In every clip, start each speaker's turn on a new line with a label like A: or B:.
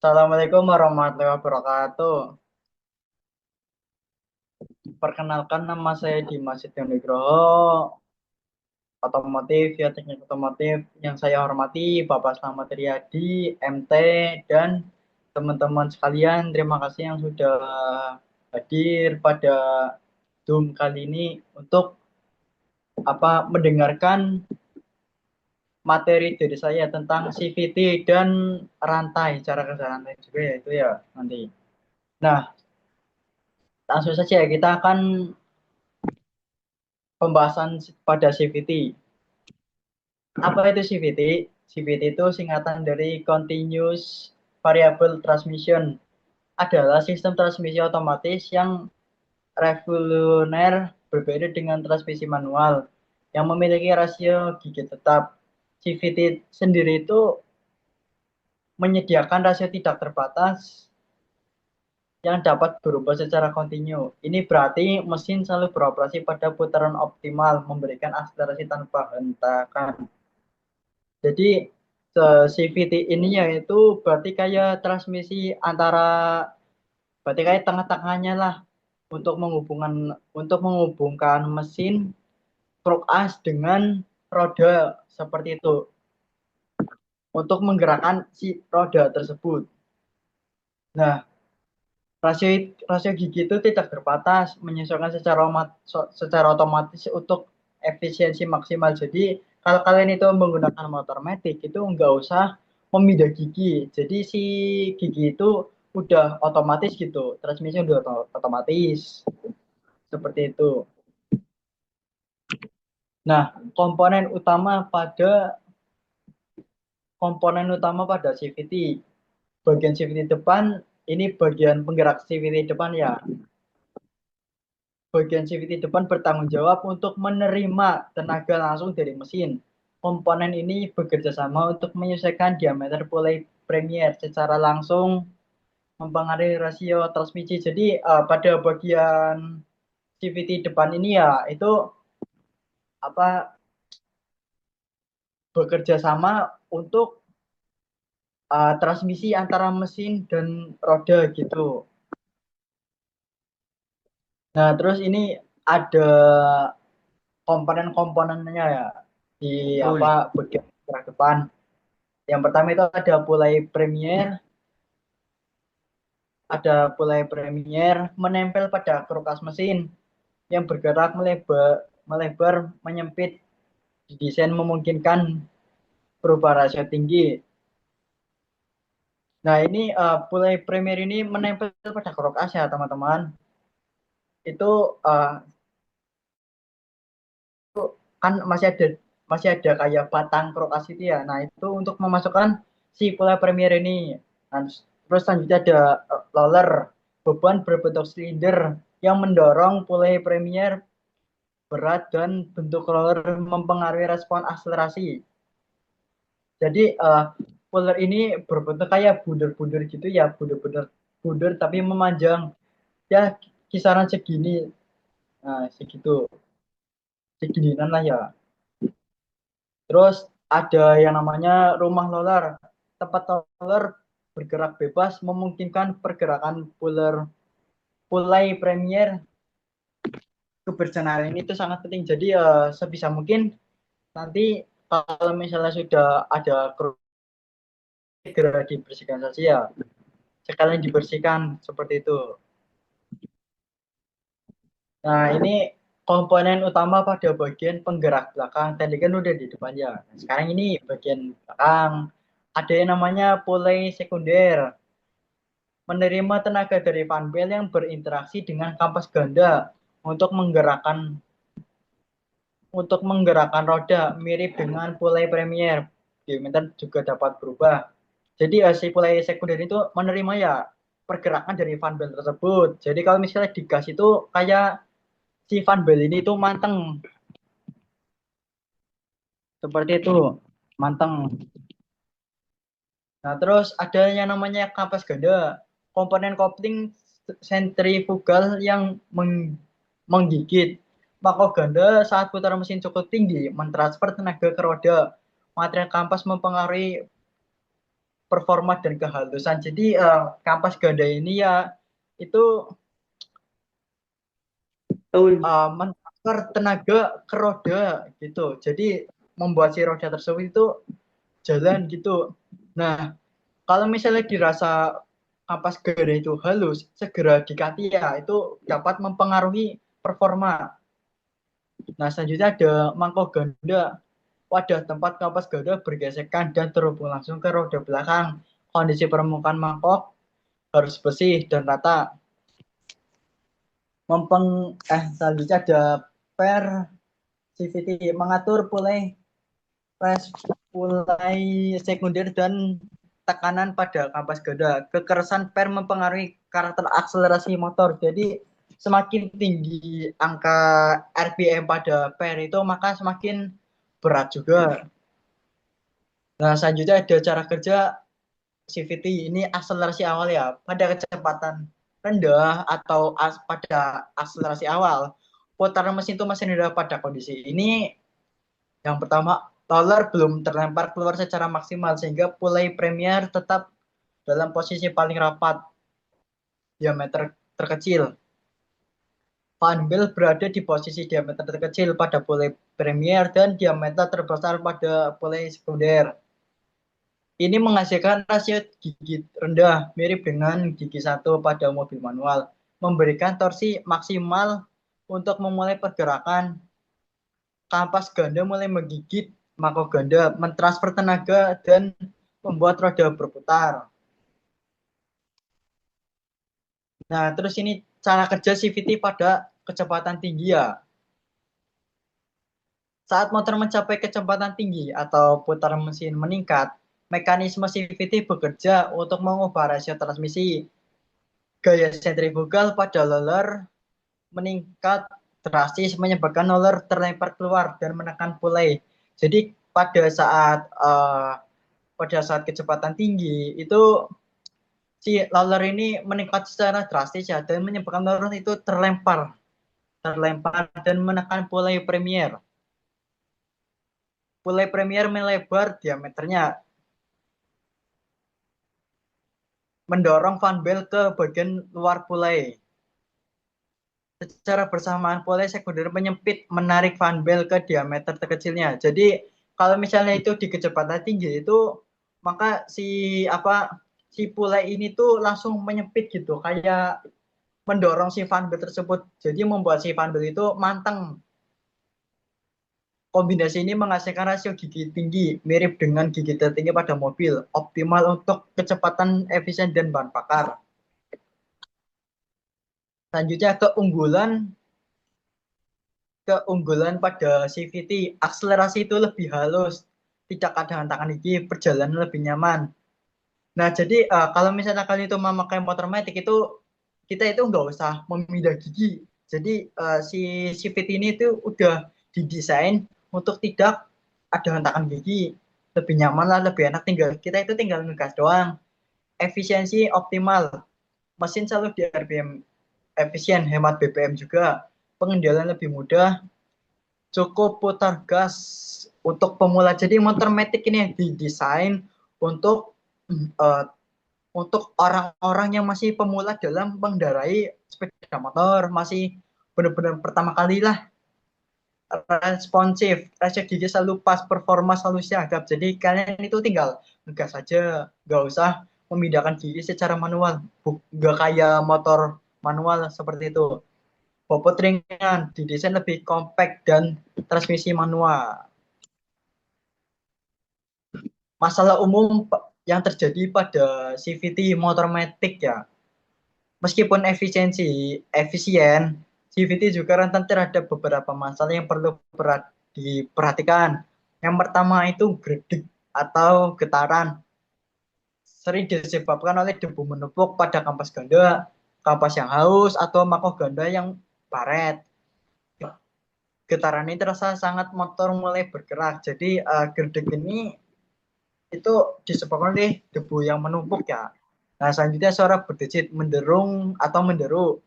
A: Assalamualaikum warahmatullahi wabarakatuh. Perkenalkan nama saya Dimas Siti Nugroho, otomotif ya teknik otomotif yang saya hormati Bapak Slamet Riyadi, MT dan teman-teman sekalian. Terima kasih yang sudah hadir pada Zoom kali ini untuk mendengarkan materi dari saya tentang CVT dan rantai cara kerja rantai juga ya itu ya nanti. Nah, langsung saja kita akan pembahasan pada CVT. Apa itu CVT? CVT itu singkatan dari Continuous Variable Transmission. Adalah sistem transmisi otomatis yang revolusioner berbeda dengan transmisi manual yang memiliki rasio gigi tetap. CVT sendiri itu menyediakan rasio tidak terbatas yang dapat berubah secara kontinu. Ini berarti mesin selalu beroperasi pada putaran optimal, memberikan akselerasi tanpa hentakan. Jadi CVT ini yaitu berarti kayak transmisi antara berarti kayak tengah-tengahnya lah untuk menghubungkan mesin truk as dengan roda seperti itu untuk menggerakkan si roda tersebut. Nah, rasio rasio gigi itu tidak terbatas, menyesuaikan secara otomatis untuk efisiensi maksimal. Jadi kalau kalian itu menggunakan motor matic itu nggak usah memindah gigi. Jadi si gigi itu udah otomatis gitu, transmisi udah otomatis seperti itu. Nah, komponen utama pada CVT, bagian CVT depan ini bagian penggerak CVT depan ya. Bagian CVT depan bertanggung jawab untuk menerima tenaga langsung dari mesin. Komponen ini bekerja sama untuk menyesuaikan diameter pulai premier secara langsung mempengaruhi rasio transmisi. Jadi pada bagian CVT depan ini ya itu apa bekerja sama untuk transmisi antara mesin dan roda gitu. Nah, terus ini ada komponen-komponennya ya di
B: Oh iya.
A: bagian gerak depan. Yang pertama itu ada pulai premier menempel pada kerukas mesin yang bergerak melebar menyempit, didesain memungkinkan perubahan rasio tinggi. Nah, ini pulai premier ini menempel pada kerukas ya teman-teman. Itu kan masih ada kayak batang kerukas itu ya. Nah, itu untuk memasukkan si pulai premier ini. Nah, terus selanjutnya ada roller, beban berbentuk silinder yang mendorong pulai premier berat dan bentuk roller mempengaruhi respon akselerasi. Jadi puller ini berbentuk kayak bunder-bunder gitu ya, bunder-bunder bunder tapi memanjang ya kisaran segini. Nah, seginian lah ya. Terus ada yang namanya rumah roller. Tempat roller bergerak bebas memungkinkan pergerakan pulai premier kebersamaan ini itu sangat penting. Jadi sebisa mungkin nanti kalau misalnya sudah ada segera dibersihkan saja ya. Sekalian dibersihkan seperti itu. Nah, ini komponen utama pada bagian penggerak belakang. Tadi kan udah di depan ya. Nah, sekarang ini bagian belakang. Ada yang namanya pulai sekunder. Menerima tenaga dari fan belt yang berinteraksi dengan kampas ganda untuk menggerakkan roda mirip dengan pulai premier. Diameter juga dapat berubah. Jadi si pulai sekunder itu menerima ya pergerakan dari fan belt tersebut. Jadi kalau misalnya digas itu kayak si fan belt ini tuh manteng seperti itu, manteng. Nah, terus ada yang namanya kampas ganda, komponen kopling sentrifugal yang menggigit mako ganda saat putaran mesin cukup tinggi mentransfer tenaga ke roda. Material kampas mempengaruhi performa dan kehalusan. Jadi kampas ganda ini ya itu mentransfer tenaga ke roda gitu. Jadi membuat si roda tersebut itu jalan gitu. Nah, kalau misalnya dirasa kampas ganda itu halus, segera diganti ya, itu dapat mempengaruhi performa. Nah, selanjutnya ada mangkok ganda. Pada tempat kampas ganda bergesekan dan terhubung langsung ke roda belakang. Kondisi permukaan mangkok harus bersih dan rata. Selanjutnya ada per CVT mengatur pulai sekunder dan tekanan pada kampas ganda. Kekerasan per mempengaruhi karakter akselerasi motor. Jadi semakin tinggi angka RPM pada per itu maka semakin berat juga. Nah, selanjutnya ada cara kerja CVT. Ini akselerasi awal ya. Pada kecepatan rendah atau pada akselerasi awal, putaran mesin itu masih rendah pada kondisi ini. Yang pertama, roller belum terlempar keluar secara maksimal sehingga pulai premier tetap dalam posisi paling rapat, diameter terkecil. Fan bell berada di posisi diameter terkecil pada pulai premier dan diameter terbesar pada pulai sekunder. Ini menghasilkan rasio gigi rendah, mirip dengan gigi 1 pada mobil manual, memberikan torsi maksimal untuk memulai pergerakan. Kampas ganda mulai menggigit mangkok ganda, mentransfer tenaga, dan membuat roda berputar. Nah, terus ini cara kerja CVT pada kecepatan tinggi ya. Saat motor mencapai kecepatan tinggi atau putaran mesin meningkat, mekanisme CVT bekerja untuk mengubah rasio transmisi. Gaya sentrifugal pada roller meningkat drastis menyebabkan roller terlempar keluar dan menekan pulai. Jadi pada saat kecepatan tinggi itu si roller ini meningkat secara drastis ya dan menyebabkan roller itu terlempar dan menekan pulai premier. Pulai premier melebar diameternya, mendorong fan bell ke bagian luar pulai. Secara bersamaan pulai sekunder menyempit menarik fan bell ke diameter terkecilnya. Jadi kalau misalnya itu di kecepatan tinggi itu maka si pulai ini tuh langsung menyempit gitu kayak mendorong si fan bell tersebut. Jadi membuat si fan bell itu manteng. Kombinasi ini menghasilkan rasio gigi tinggi mirip dengan gigi tertinggi pada mobil, optimal untuk kecepatan, efisien dan bahan bakar. Selanjutnya keunggulan pada CVT, akselerasi itu lebih halus, tidak ada hentakan gigi, perjalanan lebih nyaman. Nah, jadi kalau misalnya kalian itu memakai motor metik itu kita itu nggak usah memindah gigi. Jadi si CVT ini itu udah didesain untuk tidak ada hentakan gigi, lebih nyaman lah, lebih enak, kita itu tinggal ngegas doang. Efisiensi optimal, mesin selalu di RPM efisien, hemat BBM juga, pengendalian lebih mudah, cukup putar gas untuk pemula. Jadi motor metik ini yang didesain untuk uh, untuk orang-orang yang masih pemula dalam mengendarai sepeda motor, masih benar-benar pertama kali lah. Responsif, rasio gigi selalu pas, performa selalu siagap. Jadi kalian itu tinggal ngegas saja, nggak usah memindahkan gigi secara manual, nggak kayak motor manual seperti itu. Bobot ringan, didesain lebih compact dan transmisi manual. Masalah umum yang terjadi pada CVT motor metik ya, meskipun efisien, CVT juga rentan terhadap beberapa masalah yang perlu diperhatikan. Yang pertama itu gredik atau getaran, sering disebabkan oleh debu menumpuk pada kampas ganda, kampas yang haus, atau mangkok ganda yang baret. Getaran ini terasa sangat motor mulai bergerak. Jadi gredik ini itu disebabkan oleh debu yang menumpuk ya. Nah, selanjutnya suara berdecit, menderung atau menderu.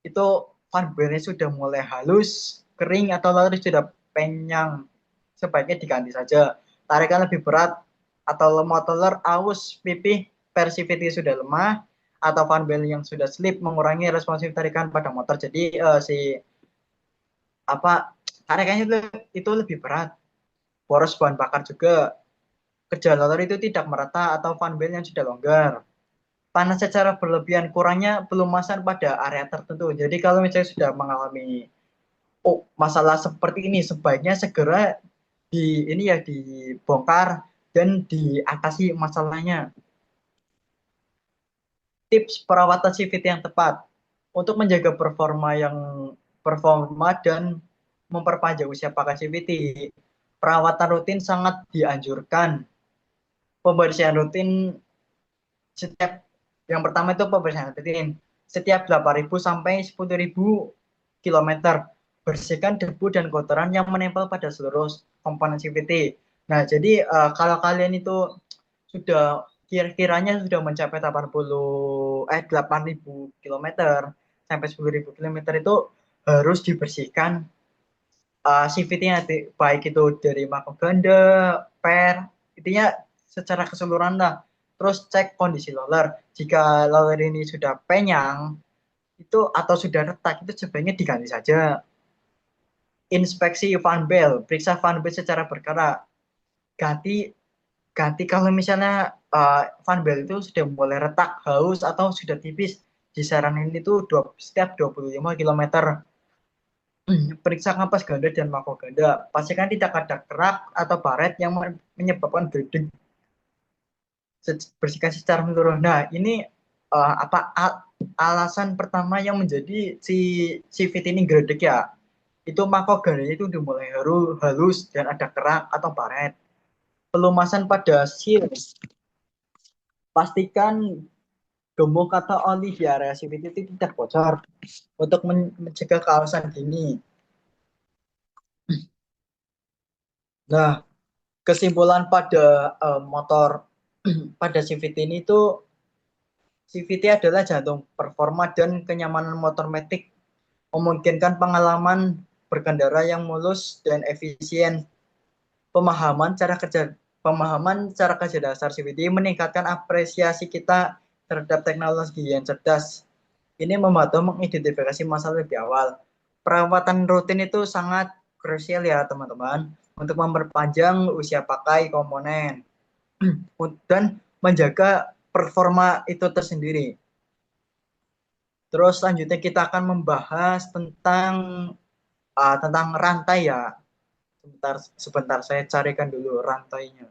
A: Itu fan bellnya sudah mulai halus, kering atau lalu sudah penyang. Sebaiknya diganti saja. Tarikan lebih berat atau motoler aus pipih persivity sudah lemah, atau fan belt yang sudah slip mengurangi responsif tarikan pada motor. Jadi si apa tarikannya itu lebih berat. Boros bahan bakar juga. Kerja motor itu tidak merata atau fan belt yang sudah longgar. Panas secara berlebihan, kurangnya pelumasan pada area tertentu. Jadi kalau misalnya sudah mengalami masalah seperti ini, sebaiknya segera ini ya dibongkar dan diatasi masalahnya. Tips perawatan CVT yang tepat untuk menjaga performa dan memperpanjang usia pakai CVT. Perawatan rutin sangat dianjurkan. Pembersihan rutin setiap yang pertama itu pembersihan rutin setiap 8.000 sampai 10.000 kilometer. Bersihkan debu dan kotoran yang menempel pada seluruh komponen CVT. Nah, jadi kalau kalian itu sudah kiranya sudah mencapai 8.000 kilometer sampai 10.000 kilometer itu harus dibersihkan CVT-nya, baik itu dari mako ganda, per, intinya secara keseluruhan lah. Terus cek kondisi loader. Jika loader ini sudah penyang itu atau sudah retak, itu sebaiknya diganti saja. Inspeksi fan belt, periksa fan belt secara berkala. Ganti ganti kalau misalnya fan belt itu sudah mulai retak, haus atau sudah tipis, disarankan itu setiap 25 kilometer. Periksa kampas ganda dan mako ganda. Pastikan tidak ada kerak atau baret yang menyebabkan bleeding. Bersihkan secara menyeluruh. Nah, ini alasan pertama yang menjadi si CVT ini gredek ya. Itu mako gandanya itu udah mulai halus dan ada kerak atau baret. Pelumasan pada seal. Pastikan gemuk atau oli di area CVT itu tidak bocor untuk mencegah kehalusan dini. Nah, kesimpulan pada motor pada CVT ini itu CVT adalah jantung performa dan kenyamanan motor metik, memungkinkan pengalaman berkendara yang mulus dan efisien. Pemahaman cara kerja dasar CVT meningkatkan apresiasi kita terhadap teknologi yang cerdas. Ini membantu mengidentifikasi masalah lebih awal. Perawatan rutin itu sangat krusial ya teman-teman untuk memperpanjang usia pakai komponen dan menjaga performa itu tersendiri. Terus selanjutnya kita akan membahas tentang rantai ya. Sebentar saya carikan dulu rantainya.